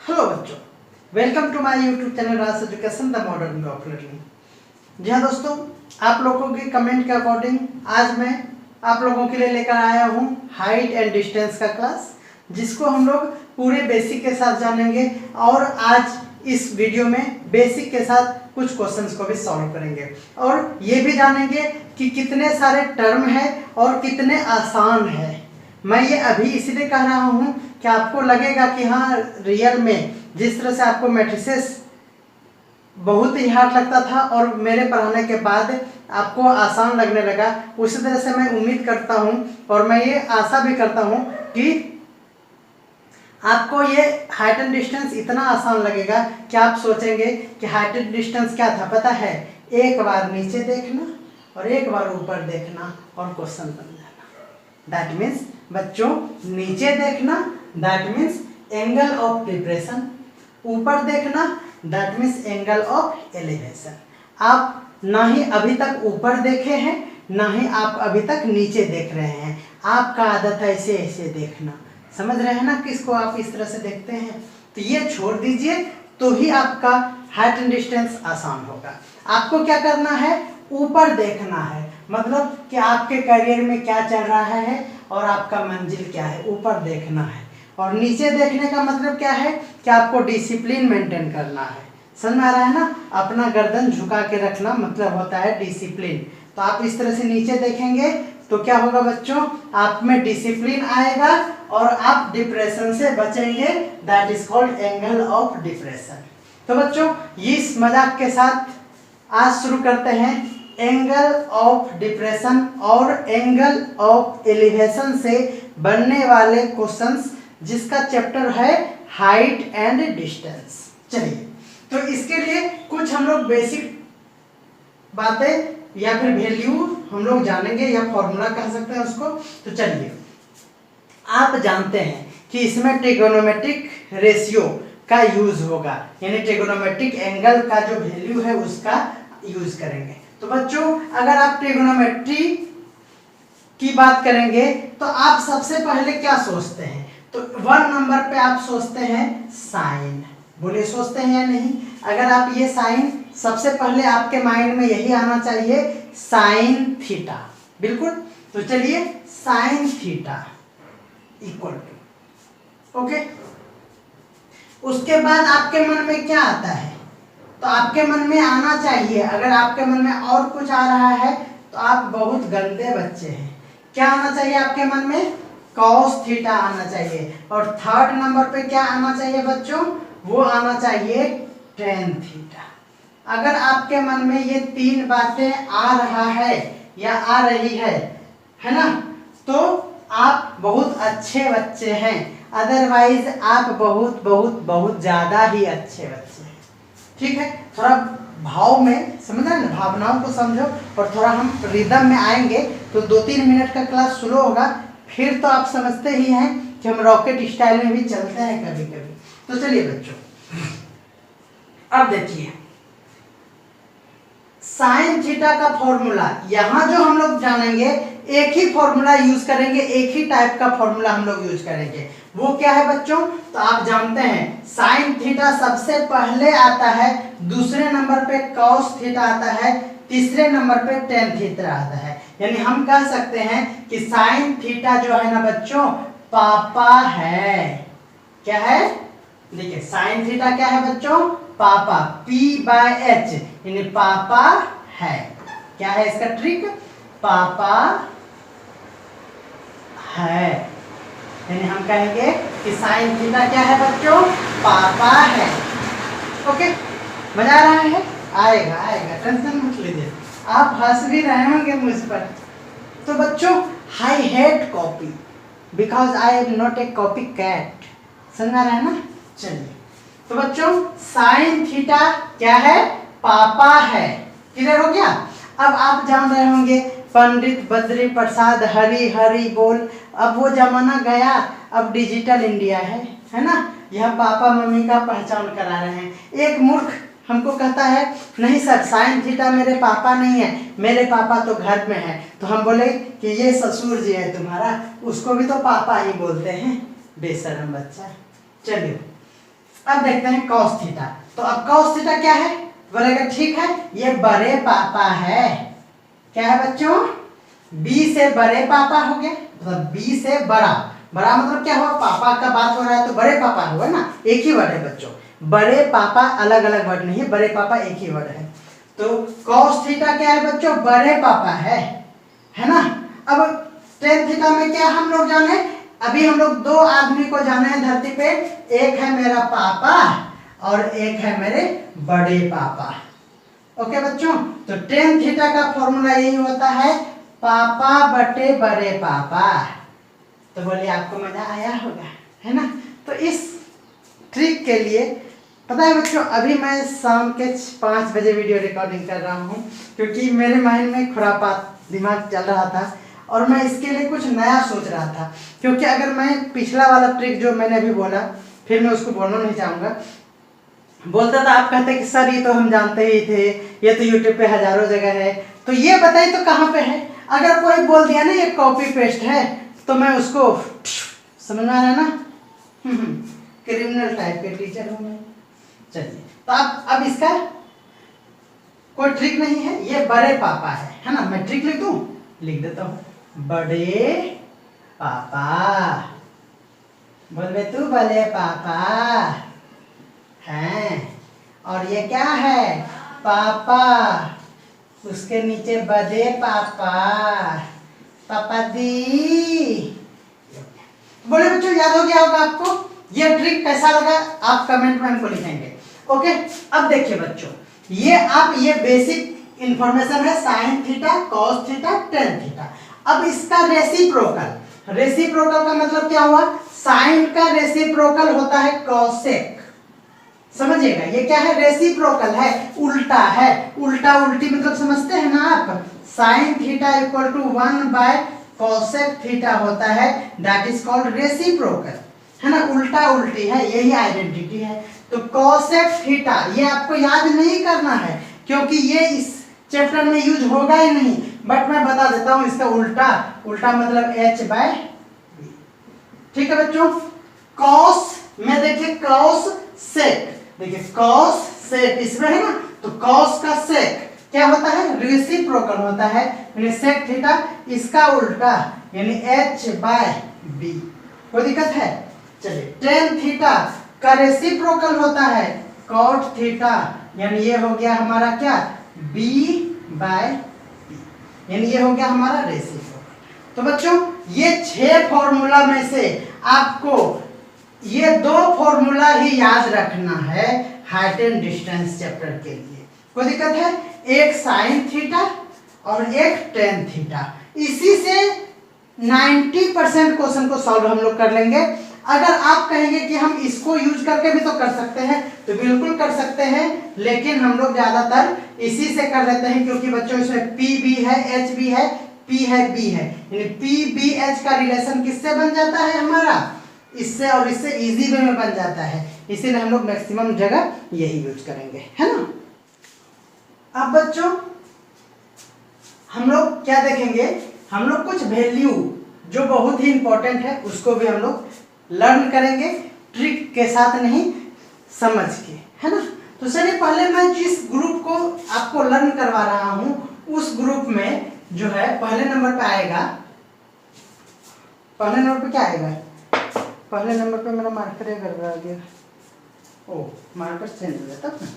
Hello बच्चों, welcome to my YouTube channel Raj education the modern way of learning. जी हाँ दोस्तों, आप लोगों के कमेंट के अकॉर्डिंग आज मैं आप लोगों के लिए लेकर आया हूँ हाइट एंड डिस्टेंस का क्लास, जिसको हम लोग पूरे बेसिक के साथ जानेंगे। और आज इस वीडियो में बेसिक के साथ कुछ क्वेश्चंस को भी सॉल्व करेंगे और ये भी जानेंगे कि कितने सारे टर्म है और कितने आसान है। मैं ये अभी इसलिए कह रहा हूँ कि आपको लगेगा कि हाँ, रियल में जिस तरह से आपको मैट्रिसेस बहुत ही हार्ड लगता था और मेरे पढ़ाने के बाद आपको आसान लगने लगा, उसी तरह से मैं उम्मीद करता हूँ और मैं ये आशा भी करता हूँ कि आपको ये हाइट एंड डिस्टेंस इतना आसान लगेगा कि आप सोचेंगे कि हाइट एंड डिस्टेंस क्या था। पता है, एक बार नीचे देखना और एक बार ऊपर देखना और क्वेश्चन बन जाना। दैट मीन्स बच्चों, नीचे देखना that means angle of depression, ऊपर देखना that means angle of elevation. आप ना ही अभी तक ऊपर देखे हैं, ना ही आप अभी तक नीचे देख रहे हैं। आपका आदत है ऐसे ऐसे देखना, समझ रहे हैं ना किसको आप इस तरह से देखते हैं। तो ये छोड़ दीजिए तो ही आपका हाइट एंड डिस्टेंस आसान होगा। आपको क्या करना है, ऊपर देखना है, मतलब कि आपके करियर में क्या चल रहा है और आपका मंजिल क्या है, ऊपर देखना है। और नीचे देखने का मतलब क्या है कि आपको डिसिप्लिन मेंटेन करना है। समझ में आ रहा है ना, अपना गर्दन झुका के रखना मतलब होता है डिसिप्लिन। तो आप इस तरह से नीचे देखेंगे तो क्या होगा बच्चों, आप में डिसिप्लिन आएगा और आप डिप्रेशन से बचेंगे। That is called angle of depression. तो बच्चों, इस मजाक के साथ आज शुरू करते हैं एंगल ऑफ डिप्रेशन और एंगल ऑफ एलिवेशन से बनने वाले क्वेश्चंस, जिसका चैप्टर है हाइट एंड डिस्टेंस। चलिए, तो इसके लिए कुछ हम लोग बेसिक बातें या फिर वैल्यू हम लोग जानेंगे या फॉर्मूला कह सकते हैं उसको। तो चलिए, आप जानते हैं कि इसमें ट्रिगोनोमेट्रिक रेशियो का यूज होगा, यानी ट्रिगोनोमेट्रिक एंगल का जो वैल्यू है उसका यूज करेंगे। तो बच्चों, अगर आप ट्रिगोनोमेट्री की बात करेंगे तो आप सबसे पहले क्या सोचते हैं, तो 1 नंबर पे आप सोचते हैं साइन। बोलिए, सोचते हैं या नहीं? अगर आप ये साइन, सबसे पहले आपके माइंड में यही आना चाहिए, साइन थीटा। बिल्कुल। तो चलिए, sine theta equal to, okay. उसके बाद आपके मन में क्या आता है, तो आपके मन में आना चाहिए, अगर आपके मन में और कुछ आ रहा है तो आप बहुत गंदे बच्चे हैं। क्या आना चाहिए आपके मन में? कॉस थीटा आना चाहिए। और 3rd नंबर पे क्या आना चाहिए बच्चों? वो आना चाहिए टेन थीटा। अगर आपके मन में ये 3 बातें आ रहा है या आ रही है ना, तो आप बहुत अच्छे बच्चे हैं। अदरवाइज आप बहुत बहुत बहुत ज्यादा ही अच्छे बच्चे हैं। ठीक है, थोड़ा भाव में समझना ना, भावनाओं को समझो और थोड़ा हम रिदम में आएंगे तो 2-3 मिनट का क्लास स्लो होगा। फिर तो आप समझते ही हैं कि हम रॉकेट स्टाइल में भी चलते हैं कभी कभी। तो चलिए बच्चों, अब देखिए साइन थीटा का फॉर्मूला, यहां जो हम लोग जानेंगे एक ही फॉर्मूला यूज करेंगे, एक ही टाइप का फॉर्मूला हम लोग यूज करेंगे। वो क्या है बच्चों? तो आप जानते हैं साइन थीटा सबसे पहले आता है, दूसरे नंबर पे कॉस थीटा आता है, तीसरे नंबर पे टेन थीटा आता है। यानी हम कह सकते हैं कि साइन थीटा जो है ना बच्चों, पापा है। क्या है? देखिए, साइन थीटा क्या है बच्चों? पापा, P/H, यानी पापा है। क्या है इसका ट्रिक? पापा है, यानी हम कहेंगे कि साइन थीटा क्या है बच्चों? पापा है। ओके, मजा आ रहा है? आएगा आएगा, टेंशन मत लीजिए, आप हंस भी रहे होंगे मुझ पर। तो बच्चों, I hate copy because I am not a copy cat. समझ आ रहा है ना? चलिए, तो बच्चों साइन थीटा क्या है? पापा है। क्लियर हो गया? अब आप जान रहे होंगे पंडित बद्री प्रसाद हरि हरि बोल। अब वो जमाना गया, अब डिजिटल इंडिया है ना। यह पापा मम्मी का पहचान करा रहे हैं। एक मूर्ख हमको कहता है नहीं सर, साइन थीटा मेरे पापा नहीं है, मेरे पापा तो घर में है। तो हम बोले कि ये ससुर जी है तुम्हारा, उसको भी तो पापा ही बोलते हैं। बेशरम बच्चा। चलिए, अब देखते हैं cos थीटा। तो अब cos थीटा क्या है, बोलेगा ठीक है ये बड़े पापा है। क्या है बच्चों, b से बड़े पापा हो गए, मतलब b से बड़ा। बड़ा मतलब क्या हुआ, पापा का बात हो रहा है तो बड़े पापा हुआ ना, एक ही वर्ड है बच्चों। बड़े पापा अलग अलग वर्ड नहीं है, बड़े पापा एक ही वर्ड है। तो cos थीटा क्या है बच्चों, बड़े पापा है ना। अब tan थीटा में क्या हम लोग जाने, अभी हम लोग दो आदमी को जाने हैं धरती पे, एक है मेरा पापा और एक है मेरे बड़े पापा। ओके बच्चों, तो tan थीटा का फॉर्मूला यही होता है, पापा बटे बड़े पापा। तो बोलिए आपको मजा आया होगा, है ना। तो इस ट्रिक के लिए पता है बच्चों, अभी मैं शाम के 5 बजे वीडियो रिकॉर्डिंग कर रहा हूँ, क्योंकि मेरे माइंड में खुरापात दिमाग चल रहा था और मैं इसके लिए कुछ नया सोच रहा था। क्योंकि अगर मैं पिछला वाला ट्रिक जो मैंने अभी बोला, फिर मैं उसको बोलना नहीं चाहूँगा, बोलता था आप कहते कि सर ये तो हम जानते ही थे, ये तो यूट्यूब पे हजारों जगह है, तो ये बताइए तो कहाँ पे है। अगर कोई बोल दिया ना ये कॉपी पेस्ट है, तो मैं उसको समझ में आ रहा है ना, क्रिमिनल टाइप के टीचर हूँ मैं। चलिए, तो अब इसका कोई ट्रिक नहीं है, ये बड़े पापा है ना। मैं ट्रिक लिख दूं, लिख देता हूँ, बड़े पापा। बोल बे तू, बड़े पापा हैं। और ये क्या है, पापा, उसके नीचे बड़े पापा, पापा दी। बोले बच्चों याद हो गया होगा आपको, ये ट्रिक कैसा लगा आप कमेंट में हमको लिखेंगे। ओके, अब देखिए बच्चों, ये बेसिक इंफॉर्मेशन है, sine theta, cos theta, tan theta. अब इसका रेसिप्रोकल, रेसिप्रोकल का मतलब क्या हुआ, साइन का रेसिप्रोकल होता है कॉसेक। समझिएगा, ये क्या है, रेसिप्रोकल है, उल्टा है। उल्टा उल्टी मतलब समझते हैं ना आप, sine theta equal to 1 by cosec theta होता है, दैट इज कॉल्ड रेसिप्रोकल, है ना। उल्टा उल्टी है, यही आइडेंटिटी है। तो कॉसेक थीटा ये आपको याद नहीं करना है, क्योंकि ये इस चैप्टर में यूज होगा ही नहीं, बट मैं बता देता हूं इसका उल्टा। उल्टा मतलब h बाय b। ठीक है बच्चों, कॉस में देखिए कॉस सेक, देखिए कॉस सेक इसमें है ना, तो कॉस का सेक क्या होता है, रेसिप्रोकल होता है, यानी सेक थीटा, इसका उल्टा यानी h बाय b। कोई दिक्कत है। चलिए, टेन थीटा का रेसिप्रोकल होता है कॉट थीटा, यानी ये हो गया हमारा क्या, b बाय b, यानी ये हो गया हमारा रेसिप्रोकल। तो बच्चों ये 6 फॉर्मूला में से आपको ये 2 फॉर्मूला ही याद रखना है हाइट एंड डिस्टेंस चैप्टर के लिए। कोई दिक्कत है, एक साइन थीटा और एक टेन थीटा, इसी से 90% क्वेश्चन को सॉल्व हम लोग कर लेंगे। अगर आप कहेंगे कि हम इसको यूज करके भी तो कर सकते हैं, तो बिल्कुल कर सकते हैं, लेकिन हम लोग ज्यादातर इसी से कर लेते हैं, क्योंकि बच्चों इसमें पी भी है, एच भी है, पी है, बी है, यानी पी बी एच का रिलेशन किससे बन जाता है हमारा, इससे, और इससे इजी वे में बन जाता है, इसीलिए हम लोग मैक्सिमम जगह यही यूज करेंगे, है ना। अब बच्चों हम लोग क्या देखेंगे, हम लोग कुछ वैल्यू जो बहुत ही इंपॉर्टेंट है उसको भी हम लोग लर्न करेंगे, ट्रिक के साथ नहीं, समझ के, है ना। तो चलिए पहले मैं जिस ग्रुप को आपको लर्न करवा रहा हूं उस ग्रुप में जो है पहले नंबर पे आएगा, पहले नंबर पे क्या आएगा, पहले नंबर पे मेरा मार्कर गड़बड़ा गया, ओ मार्कर चेंज हो गया तब ना।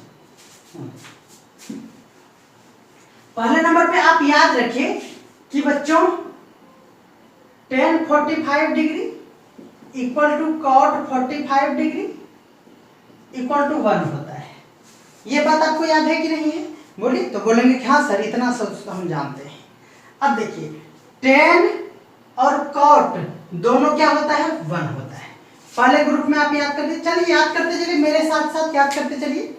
पहले नंबर पे आप याद रखिए कि बच्चों tan 45 degree equal to cot 45 degree equal to 1 होता है। ये बात आपको याद है कि नहीं है, बोलिए। तो बोलेंगे कि हाँ सर इतना सोच तो हम जानते हैं। अब देखिए tan और cot दोनों क्या होता है, 1 होता है। पहले ग्रुप में आप याद करते चलिए, याद करते चलिए मेरे साथ साथ याद करते चलिए।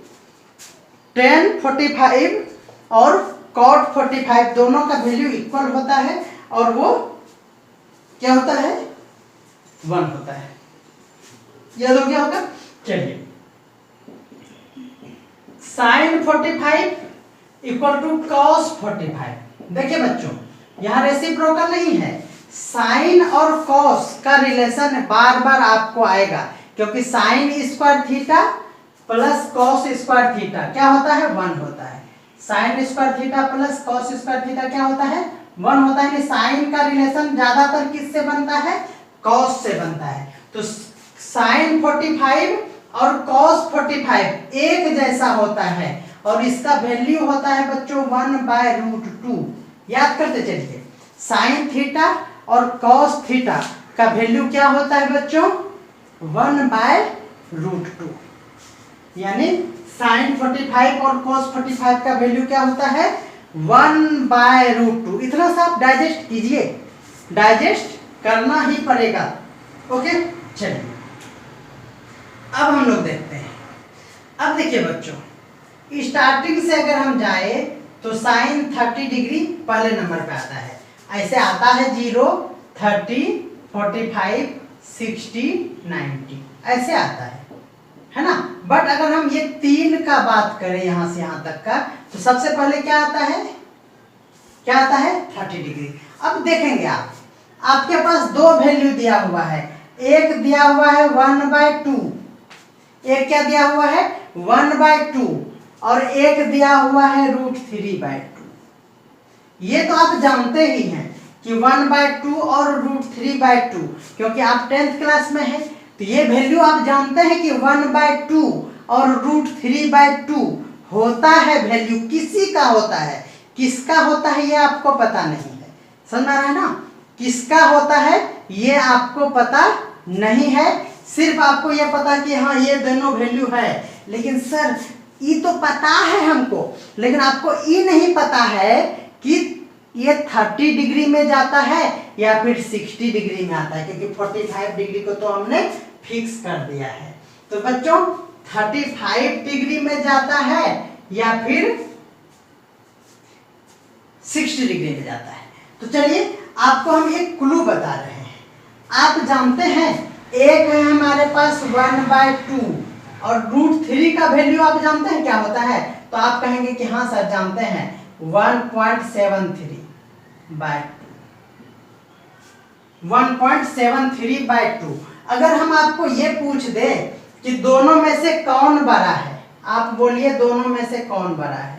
tan 45 और cot 45 दोनों का वैल्यू इक्वल होता है, और वो क्या होता है, 1 होता है। याद हो गया होगा। चलिए sin 45 इक्वल टू cos 45। देखिए बच्चों यहाँ रेसिप्रोकल नहीं है, साइन और कॉस का रिलेशन बार बार आपको आएगा, क्योंकि sine square theta plus cos square theta क्या होता है 1 होता है। Sine square theta plus cos square theta क्या होता है 1 होता है। साइन का रिलेशन ज्यादातर किससे बनता है कॉस से बनता है। तो साइन 45 और कॉस 45 एक जैसा होता है और इसका वैल्यू होता है बच्चों 1/√2। याद करते चलिए साइन थीटा और कॉस थीटा का वैल्यू क्या होता है बच्चों 1/√2। यानी साइन 45 और कॉस 45 का वैल्यू क्या होता है 1/√2। इतना सा आप डाइजेस्ट कीजिए, डाइजेस्ट करना ही पड़ेगा। ओके चलिए अब हम लोग देखते हैं। अब देखिए बच्चों स्टार्टिंग से अगर हम जाए तो साइन 30 डिग्री पहले नंबर पे आता है। ऐसे आता है 0, 30, 45, 60, 90 ऐसे आता है ना। बट अगर हम ये 3 का बात करें यहां से यहां तक का तो सबसे पहले क्या आता है 30 डिग्री। अब देखेंगे आप आपके पास 2 वैल्यू दिया हुआ है। एक दिया हुआ है 1/2, एक क्या दिया हुआ है 1/2 और एक दिया हुआ है √3/2। ये तो आप जानते ही हैं कि 1/2 और √3/2 क्योंकि आप 10th क्लास में हैं तो ये वैल्यू आप जानते हैं कि 1/2 और √3/2 होता है। वैल्यू किसी का होता है, किसका होता है ये आपको पता नहीं है। समझ में आ रहा है ना, किसका होता है ये आपको पता नहीं है। सिर्फ आपको ये पता कि हाँ ये दोनों वैल्यू है। लेकिन सर ये तो पता है हमको, लेकिन आपको ये नहीं पता है कि ये 30 डिग्री में जाता है या फिर 60 डिग्री में आता है, क्योंकि 45 डिग्री को तो हमने फिक्स कर दिया है। तो बच्चों 35 डिग्री में जाता है या फिर 60 डिग्री में जाता है। तो चलिए आपको हम एक क्लू बता रहे हैं। आप जानते हैं एक है हमारे पास 1/2 और √3 का वैल्यू आप जानते हैं क्या होता है। तो आप कहेंगे कि हाँ सर जानते हैं 1.73/2 1.73/2। अगर हम आपको ये पूछ दे कि दोनों में से कौन बड़ा है, आप बोलिए दोनों में से कौन बड़ा है,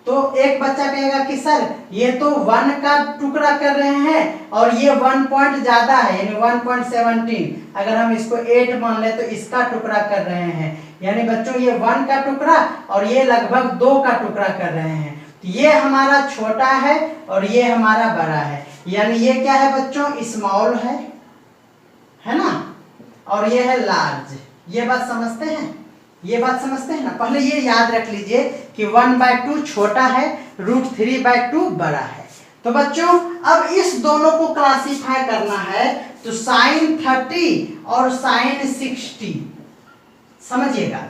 तो एक बच्चा कहेगा कि सर ये तो 1 का टुकड़ा कर रहे हैं और ये 1 पॉइंट ज्यादा है यानी 1.17। अगर हम इसको 8 मान ले तो इसका टुकड़ा कर रहे हैं, यानी बच्चों ये 1 का टुकड़ा और ये लगभग 2 का टुकड़ा कर रहे हैं। तो ये हमारा छोटा है और ये हमारा बड़ा है, यानी ये क्या है बच्चों स्मॉल है ना, और ये है लार्ज। ये बात समझते हैं, ये बात समझते हैं ना। पहले ये याद रख लीजिए कि 1/2 छोटा है, √3/2 बड़ा है। तो बच्चों अब इस दोनों को क्लासिफाई करना है तो साइन 30 और साइन 60 समझिएगा।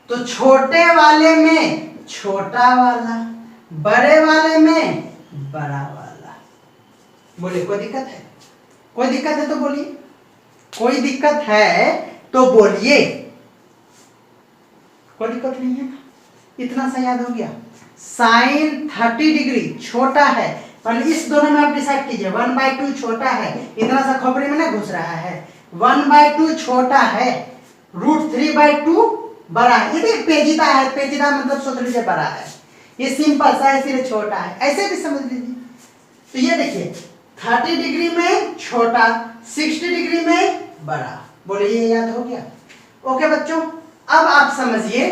तो छोटे वाले में छोटा वाला, बड़े वाले में बड़ा वाला। बोले कोई दिक्कत है? कोई दिक्कत है तो बोलिए, कोई दिक्कत है तो बोलिए। कोई दिक्कत नहीं है ना, इतना सा याद हो गया। साइन 30 डिग्री छोटा है, पर इस दोनों में आप डिसाइड कीजिए। 1/2 छोटा है, इतना सा खोपड़ी में ना घुस रहा है। 1/2 छोटा है, √3/2 बड़ा है। ये तो पेचीदा है, पेचीदा मतलब सोच लीजिए बड़ा है। ये सिंपल सा है, सिर्फ छोटा है, ऐसे भी समझ लीजिए। तो ये देखिए 30 डिग्री में छोटा, 60 डिग्री में बड़ा। बोले ये याद हो गया। ओके बच्चों अब आप समझिए,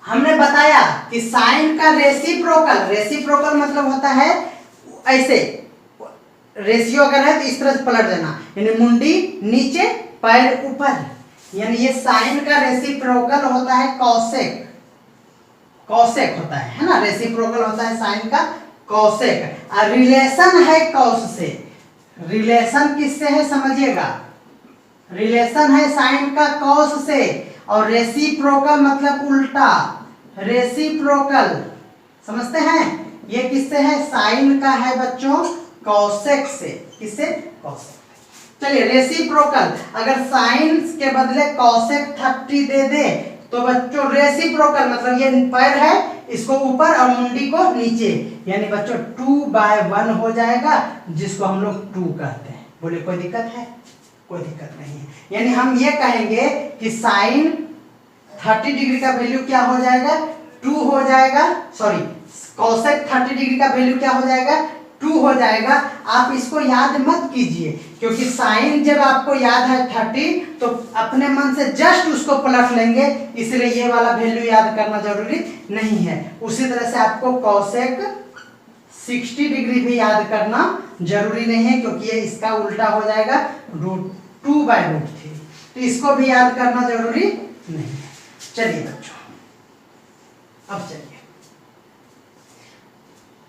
हमने बताया कि साइन का रेसिप्रोकल, रेसिप्रोकल मतलब होता है ऐसे, रेशियो अगर है तो इस तरह से पलट देना, यानी मुंडी नीचे पैर ऊपर, यानी ये साइन का रेसिप्रोकल होता है कॉसेक। कॉसेक होता है ना, रेसिप्रोकल होता है साइन का कॉसेक। और रिलेशन है कॉस से, रिलेशन किससे है समझिएगा, रिलेशन है साइन का कॉस से। और रेसिप्रोकल मतलब उल्टा, रेसिप्रोकल समझते हैं ये किससे है, साइन का है बच्चों कॉसेक से। किससे? कॉसेक। चलिए रेसिप्रोकल, अगर साइन के बदले कॉसेक 30 दे दे तो बच्चों रेसिप्रोकल मतलब ये पैर है इसको ऊपर और मुंडी को नीचे, यानी बच्चों 2/1 हो जाएगा, जिसको हम लोग 2 कहते हैं। बोले कोई दिक्कत है? कोई दिक्कत नहीं है। यानी हम ये कहेंगे कि साइन 30 डिग्री का वैल्यू क्या हो जाएगा, 2 हो जाएगा, सॉरी कोसेक 30 डिग्री का वैल्यू क्या हो जाएगा, 2 हो जाएगा। आप इसको याद मत कीजिए, क्योंकि साइन जब आपको याद है 30 तो अपने मन से जस्ट उसको पलट लेंगे, इसलिए ये वाला वैल्यू याद करना जरूरी नहीं है। उसी तरह से आपको कोसेक 60 डिग्री भी याद करना जरूरी नहीं है, क्योंकि ये इसका उल्टा हो जाएगा √2/√3, तो इसको भी याद करना जरूरी नहीं है। चलिए बच्चों, अब चलिए,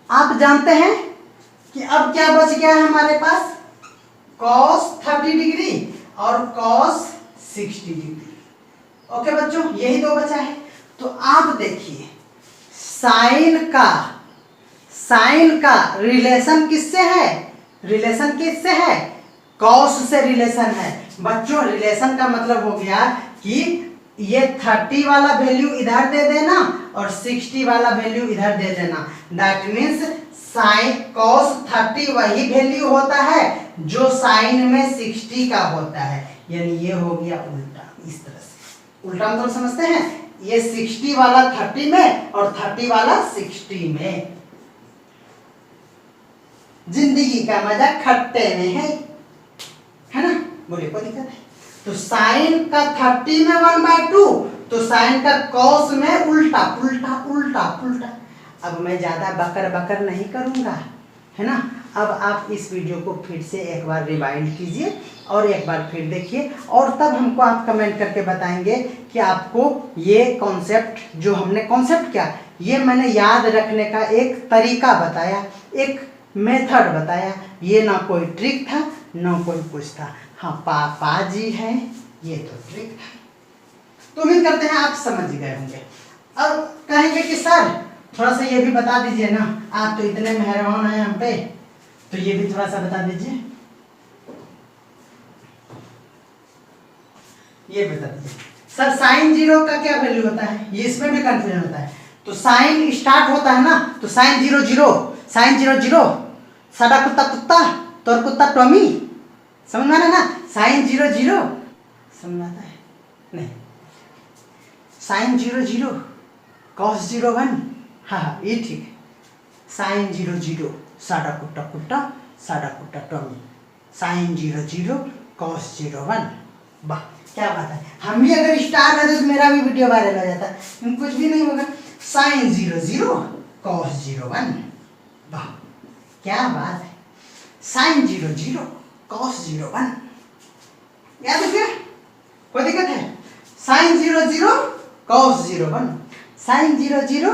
आप जानते हैं कि अब क्या बच गया है हमारे पास, cos 30 डिग्री और cos 60 डिग्री। ओके बच्चों, यही दो बचा है। तो आप देखिए साइन का रिलेशन किससे है, रिलेशन किससे है, cos से रिलेशन है। बच्चों रिलेशन का मतलब हो गया कि ये 30 वाला वैल्यू इधर दे देना और 60 वाला वैल्यू इधर दे देना। दैट मीन्स साइन cos 30 वही वैल्यू होता है जो साइन में 60 का होता है। यानी ये हो गया उल्टा। इस तरह से उल्टा मतलब समझते हैं, ये 60 वाला 30 में और 30 वाला 60 में। जिंदगी का मजा खट्टे में है ना, बोलिए कोई दिक्कत है। तो साइन का 30 में 1/2, तो साइन का cos में उल्टा उल्टा उल्टा उल्टा। अब मैं ज्यादा बकर नहीं करूंगा, है ना। अब आप इस वीडियो को फिर से एक बार रिवाइंड कीजिए और एक बार फिर देखिए, और तब हमको आप कमेंट करके बताएंगे कि आपको ये कॉन्सेप्ट, जो हमने कॉन्सेप्ट क्या, ये मैंने याद रखने का एक तरीका बताया, एक मेथड बताया। ये ना कोई ट्रिक था ना कोई कुछ था। हाँ पापा जी हैं, ये तो ट्रिक था। तो उम्मीद करते हैं आप समझ गए होंगे। अब कहेंगे कि सर थोड़ा सा ये भी बता दीजिए ना, आप तो इतने मेहरबान हैं हम पे, तो ये भी थोड़ा सा बता दीजिए। ये बता दीजिए सर, साइन 0 का क्या वैल्यू होता है, ये इसमें भी कंफ्यूजन होता है। तो साइन स्टार्ट होता है ना, तो साइन 0 0, साइन 0 0, साडा कुत्ता कुत्ता, तोर कुत्ता टॉमी, समझ में आ रहा है ना। साइन 0 0 समझ में आता है नहीं, साइन 0 0 cos 0 1, हाँ ये ठीक है। साइन 0 0 साडा कुत्ता कुत्ता, साडा कुत्ता टॉमी, साइन 0 0 cos 0 1। वाह क्या बात है, हम भी अगर स्टार रहते तो मेरा भी वीडियो वायरल हो जाता, कुछ भी नहीं होगा। साइन 0 0 cos 0 1, वाह क्या बात है। साइन 0 0 cos 0 1, याद है, कोई दिक्कत है। साइन 0 0 cos 0 1, साइन 0 0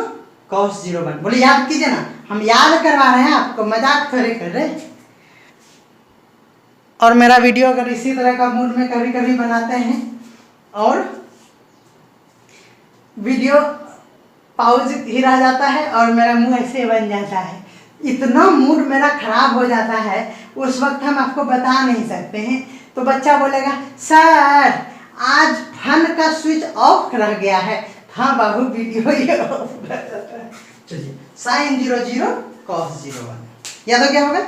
cos 0 1, बोले याद कीजिए ना, हम याद करवा रहे हैं आपको, मजाक थोड़े कर रहे। और मेरा वीडियो अगर इसी तरह का मूड में कभी कभी बनाते हैं और वीडियो पाउज ही रह जाता है और मेरा मुंह ऐसे बन जाता है, इतना मूड मेरा खराब हो जाता है, उस वक्त हम आपको बता नहीं सकते हैं। तो बच्चा बोलेगा सर आज फन का स्विच ऑफ रह गया है। हाँ बाबू वीडियो ये ऑफ कर जाता है। चलिए साइन 0 0 cos 0 1 याद हो गया होगा।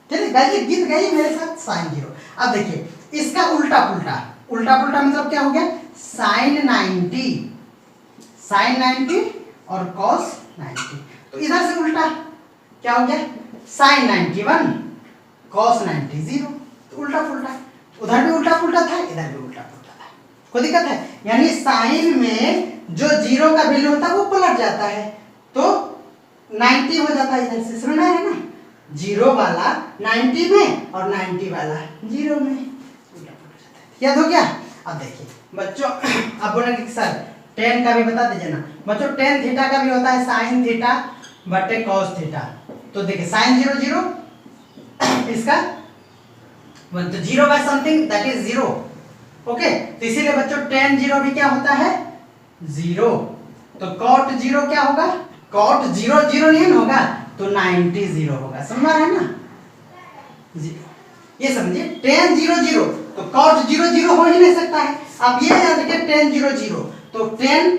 चलिए गाइए, गीत गाइए मेरे साथ, साइन 0। अब देखिए इसका उल्टा पुल्टा, उल्टा पुल्टा मतलब क्या हो गया, साइन 90, साइन 90 और cos 90। तो इधर से उल्टा क्या हो गया, साइन 91 cos 90 0। तो उल्टा पुल्टा, उधर भी उल्टा पुल्टा था, इधर भी उल्टा पुल्टा था, कोई दिक्कत है। यानी साइन में जो 0 का वैल्यू होता है वो पलट जाता है, तो 90 हो जाता है इधर से, समझ में है ना। 0 वाला 90 में और 90 वाला 0 में, उल्टा पुल्टा जाता है। याद हो गया। अब देखिए बच्चों, अब बोलेंगे सर tan का भी बता दीजिए ना। बच्चों tan थीटा का भी होता है साइन थीटा बटे cos थीटा। तो देखिए साइन 0 0 इसका तो 0 by something that is 0। Okay, तो इसीलिए बच्चों tan 0 भी क्या होता है 0। तो cot 0 क्या होगा, cot 0 0 नहीं होगा तो 90 0 होगा, समझ रहे हैं ना। 0 ये समझिए, tan 0 0 तो cot 0 0 हो ही नहीं सकता है। आप ये याद रखिए tan 0 0 तो tan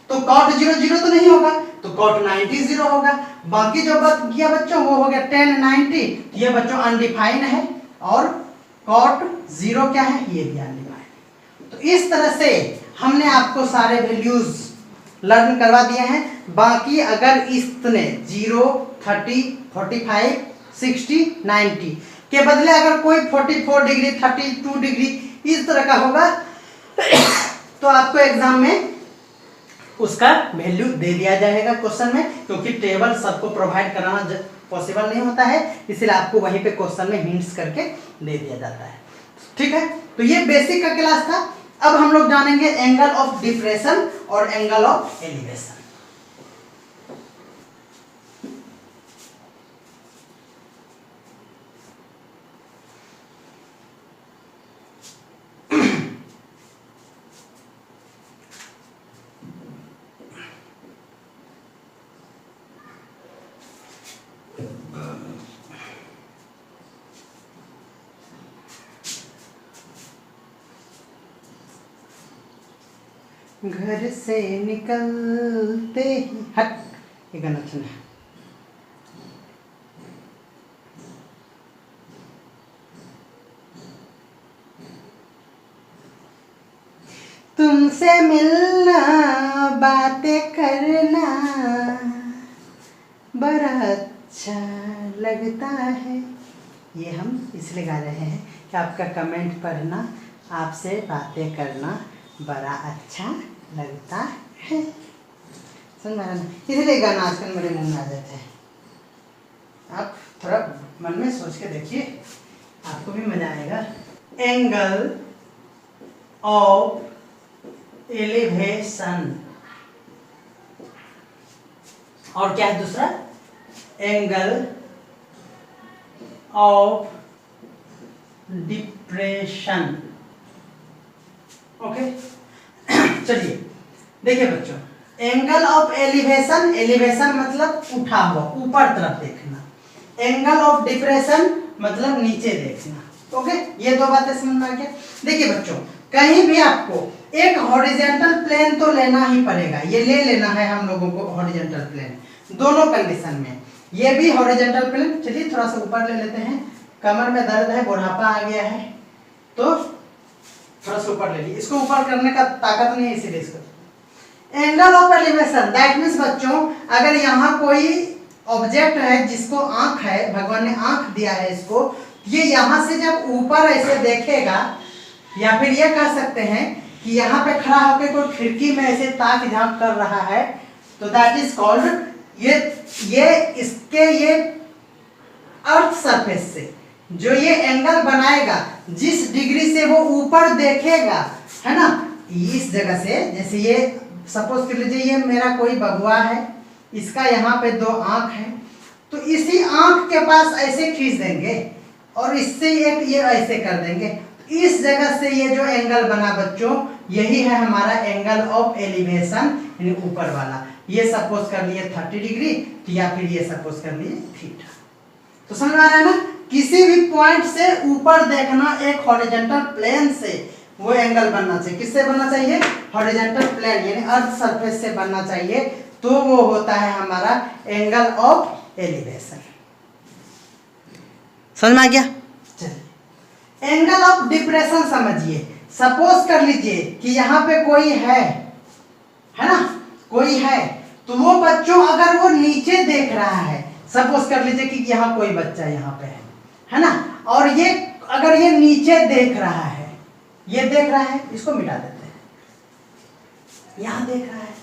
तो cot 0 0 तो नहीं होगा, तो cot 90 0 होगा। बाकी जो बच गया बच्चों वो हो गया tan 90। ये बच्चों अनडिफाइंड है और कॉट 0 क्या है, ये भी आने वाला है। तो इस तरह से हमने आपको सारे वैल्यूज लर्न करवा दिए हैं। बाकी अगर इतने 0, 30, 45, 60, 90 के बदले अगर कोई 44 डिग्री, 32 डिग्री इस तरह का होगा तो आपको एग्जाम में उसका वैल्यू दे दिया जाएगा क्वेश्चन में, क्योंकि टेबल सबको प्रोवाइड कराना पॉसिबल नहीं होता है, इसलिए आपको वहीं पे क्वेश्चन में हिंट्स करके दे दिया जाता है। ठीक है, तो ये बेसिक का क्लास था। अब हम लोग जानेंगे एंगल ऑफ डिप्रेशन और एंगल ऑफ एलिवेशन। घर से निकलते ही हट, ये गाना सुना है। तुमसे मिलना, बातें करना बड़ा अच्छा लगता है। ये हम इसलिए गा रहे हैं कि आपका कमेंट पढ़ना, आपसे बातें करना बड़ा अच्छा लगता है। समझ में, इसलिए गाना आजकल मेरे मुंह में आ जाता है। आप थोड़ा मन में सोच के देखिए, आपको भी मजा आएगा। एंगल ऑफ एलिवेशन, और क्या है दूसरा, एंगल ऑफ डिप्रेशन। ओके, चलिए देखिए बच्चों, एंगल ऑफ एलिवेशन, एलिवेशन मतलब उठा हुआ, ऊपर तरफ देखना। एंगल ऑफ डिप्रेशन मतलब नीचे देखना। ओके, ये दो बातें समझ में आ गया। देखिए बच्चों, कहीं भी आपको एक हॉरिजॉन्टल प्लेन तो लेना ही पड़ेगा, ये ले लेना है हम लोगों को हॉरिजॉन्टल प्लेन, दोनों कंडीशन में। ये भी हॉरिजॉन्टल प्लेन, चलिए थोड़ा सा ऊपर ले लेते हैं, कमर में दर्द है, बुढ़ापा आ गया है, तो थोड़ा सा ऊपर ले लीजिए। इसको ऊपर करने का ताकत नहीं है, इसीलिए इसको angle of elevation. That means बच्चों, अगर यहाँ कोई ऑब्जेक्ट है जिसको आंख है, भगवान ने आंख दिया है इसको, ये यहाँ से जब ऊपर ऐसे देखेगा, या फिर ये कह सकते हैं कि यहाँ पे खड़ा होकर कोई खिड़की में ऐसे ताक झांक कर रहा है, तो दैट इज कॉल्ड, ये इसके ये अर्थ सरफेस से जो ये एंगल बनाएगा, जिस डिग्री से वो ऊपर देखेगा, है ना, इस जगह से, जैसे ये सपोज कर लीजिए ये मेरा कोई बगुआ है, इसका यहाँ पे दो आंख है, तो इसी आंख के पास ऐसे खींच देंगे और इससे एक ये ऐसे कर देंगे, इस जगह से ये जो एंगल बना बच्चों, यही है हमारा एंगल ऑफ एलिवेशन, यानी ऊपर वाला। ये सपोज कर लिए 30 डिग्री, या फिर ये सपोज कर लिए थीटा। तो समझ आ रहा है ना, किसी भी पॉइंट से ऊपर देखना, एक हॉरिजॉन्टल प्लेन से वो एंगल बनना चाहिए। किससे बनना चाहिए, हॉरिजॉन्टल प्लेन यानी अर्थ सरफेस से बनना चाहिए, तो वो होता है हमारा एंगल ऑफ एलिवेशन। समझ में आ गया। चलिए एंगल ऑफ डिप्रेशन समझिए। सपोज कर लीजिए कि यहाँ पे कोई है ना, कोई है, तो वो बच्चों अगर वो नीचे देख रहा है, सपोज कर लीजिए कि यहाँ कोई बच्चा यहाँ पे है ना, और ये अगर ये नीचे देख रहा है, ये देख रहा है, इसको मिटा देते हैं, यहाँ देख रहा है।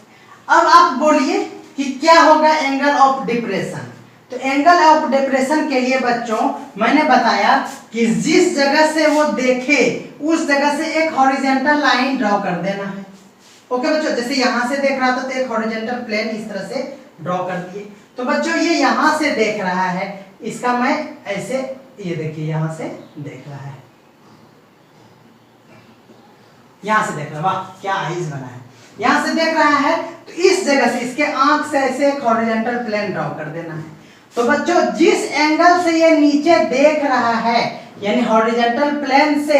अब आप बोलिए कि क्या होगा एंगल ऑफ डिप्रेशन। तो एंगल ऑफ डिप्रेशन के लिए बच्चों मैंने बताया कि जिस जगह से वो देखे उस जगह से एक हॉरिजॉन्टल लाइन ड्रॉ कर देना है। ओके बच्चों, जैसे यहाँ से देख रहा था तो एक हॉरिजॉन्टल प्लेन इस तरह से ड्रॉ कर दिए। तो बच्चों ये यहाँ से देख रहा है, इसका मैं ऐसे, ये देखिए यहाँ से देख रहा है, यहाँ से देख रहा है, वाह क्या आइज बना है, यहाँ से देख रहा है, तो इस जगह से इसके आंख से ऐसे एक हॉरिजॉन्टल प्लेन ड्रॉ कर देना है। तो बच्चों जिस एंगल से ये नीचे देख रहा है, यानी हॉरिजॉन्टल प्लेन से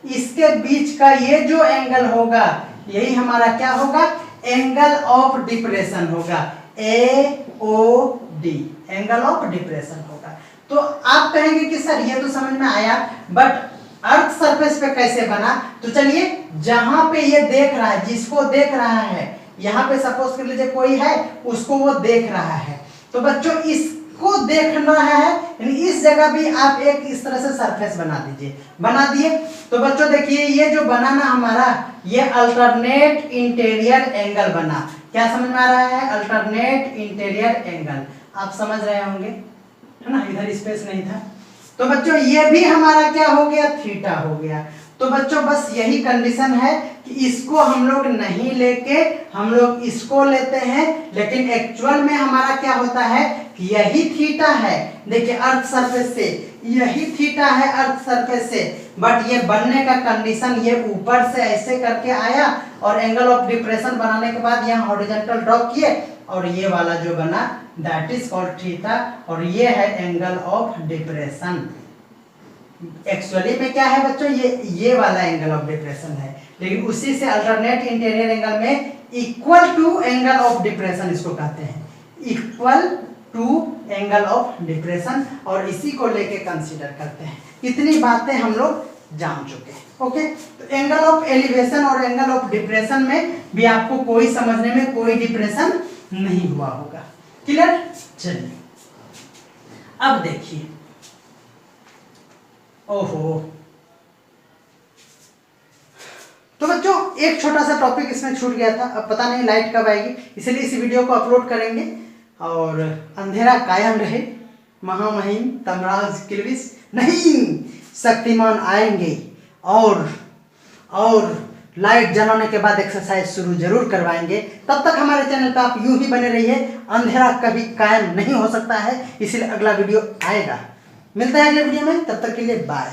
इसके बीच का ये जो एंगल होगा, यही हमारा क्या होगा, एंगल ऑफ डिप्रेशन होगा, AOD, एंगल ऑफ डिप्रेशन होगा। तो आप कहेंगे कि सर ये तो समझ में आया, बट अर्थ सरफेस पे कैसे बना, तो चलिए जहां पे ये देख रहा है, जिसको देख रहा है, यहाँ पे सपोज कर लीजिए कोई है, उसको वो देख रहा है, तो बच्चों इसको देखना है, यानी इस जगह भी आप एक इस तरह से सरफेस बना दीजिए। बना दिए तो बच्चों देखिए ये जो बना ना हमारा, ये अल्टरनेट इंटीरियर एंगल बना। क्या समझ में आ रहा है? अल्टरनेट इंटीरियर एंगल, आप समझ रहे होंगे, है ना, इधर स्पेस नहीं था। तो बच्चों ये भी हमारा क्या हो गया, थीटा हो गया। तो बच्चों बस यही कंडीशन है कि इसको हम लोग नहीं लेके हम लोग इसको लेते हैं, लेकिन एक्चुअल में हमारा क्या होता है कि यही थीटा है। देखिए अर्थ सरफेस से यही थीटा है, अर्थ सरफेस से, बट ये बनने का कंडीशन ये ऊपर से ऐसे करके आया और एंगल ऑफ डिप्रेशन बनाने के बाद यहाँ हॉरिजॉन्टल ड्रॉ किए और ये वाला जो बना दैट इज कॉल्ड थीटा, और ये है एंगल ऑफ डिप्रेशन। एक्चुअली में क्या है बच्चों, ये वाला एंगल ऑफ डिप्रेशन है, लेकिन उसी से अल्टरनेट इंटीरियर एंगल में equal to angle of depression इसको कहते हैं, equal to angle of depression, और इसी को लेके कंसीडर करते हैं। इतनी बातें हम लोग जान चुके हैं। ओके, तो एंगल ऑफ एलिवेशन और एंगल ऑफ डिप्रेशन में भी आपको कोई समझने में कोई डिप्रेशन नहीं हुआ होगा। क्लियर? चलिए अब देखिए, ओहो, तो बच्चों एक छोटा सा टॉपिक इसमें छूट गया था, अब पता नहीं लाइट कब आएगी, इसलिए इस वीडियो को अपलोड करेंगे और अंधेरा कायम रहे। महामहिम तमराज किल्विस नहीं, शक्तिमान आएंगे और लाइट जलाने के बाद एक्सरसाइज शुरू जरूर करवाएंगे। तब तक हमारे चैनल पे आप यूं ही बने रहिए, अंधेरा कभी कायम नहीं हो सकता है, इसलिए अगला वीडियो आएगा। मिलता है अगले वीडियो में, तब तक के लिए बाय।